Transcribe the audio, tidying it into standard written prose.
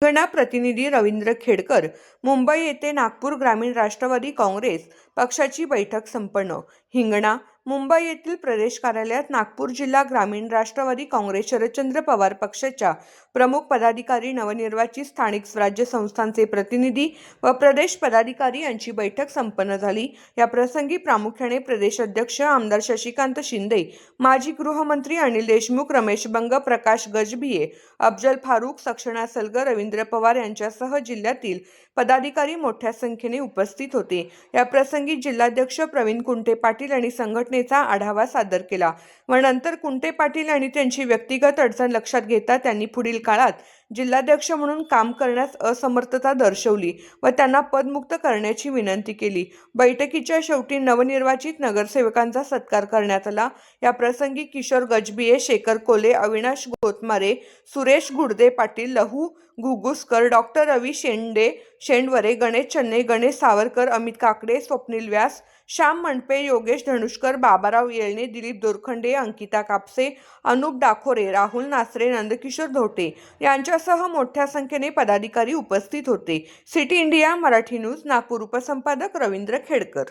हिंगणा प्रतिनिधी रवींद्र खेडकर। मुंबई येथे नागपूर ग्रामीण राष्ट्रवादी काँग्रेस पक्षाची बैठक संपन्न। हिंगणा, मुंबई येथील प्रदेश कार्यालयात नागपूर जिल्हा ग्रामीण राष्ट्रवादी काँग्रेस शरदचंद्र पवार पक्षाच्या प्रमुख पदाधिकारी, नवनिर्वाचित स्थानिक स्वराज्य संस्थांचे प्रतिनिधी व प्रदेश पदाधिकारी यांची बैठक संपन्न झाली। या प्रसंगी प्रामुख्याने प्रदेश अध्यक्ष आमदार शशिकांत शिंदे, माजी गृहमंत्री अनिल देशमुख, रमेश बंग, प्रकाश गजभिये, अफजल फारुक, सक्षणा सलगर, रवींद्र पवार यांच्यासह जिल्ह्यातील पदाधिकारी मोठ्या संख्येने उपस्थित होते। या प्रसंगी जिल्हाध्यक्ष प्रवीण कुंटे पाटील यांनी संघटनेचा आढावा सादर केला व नंतर कुंटे पाटील यांनी त्यांची व्यक्तिगत अडचण लक्षात घेता त्यांनी पुढील काळात जिल्हाध्यक्ष म्हणून काम करण्यास असमर्थता दर्शवली व त्यांना पदमुक्त करण्याची विनंती केली। बैठकीच्या शेवटी नवनिर्वाचित नगरसेवकांचा सत्कार करण्यात आला। या प्रसंगी किशोर गजभिये, शेखर कोले, अविनाश गोतमारे, सुरेश गुडदे पाटील, लहू घुगुसकर, डॉक्टर रवी शेंडवरे, गणेश चन्ने, गणेश सावरकर, अमित काकडे, स्वप्नील व्यास, श्याम मंडपे, योगेश धनुष्कर, बाबाराव येळणे, दिलीप दोरखंडे, अंकिता कापसे, अनुप डाखोरे, राहुल नासरे, नंदकिशोर धोटे यांच्यासह मोठ्या संख्येने पदाधिकारी उपस्थित होते। City India Marathi news, Nagpur. उपसंपादक रवींद्र खेडकर।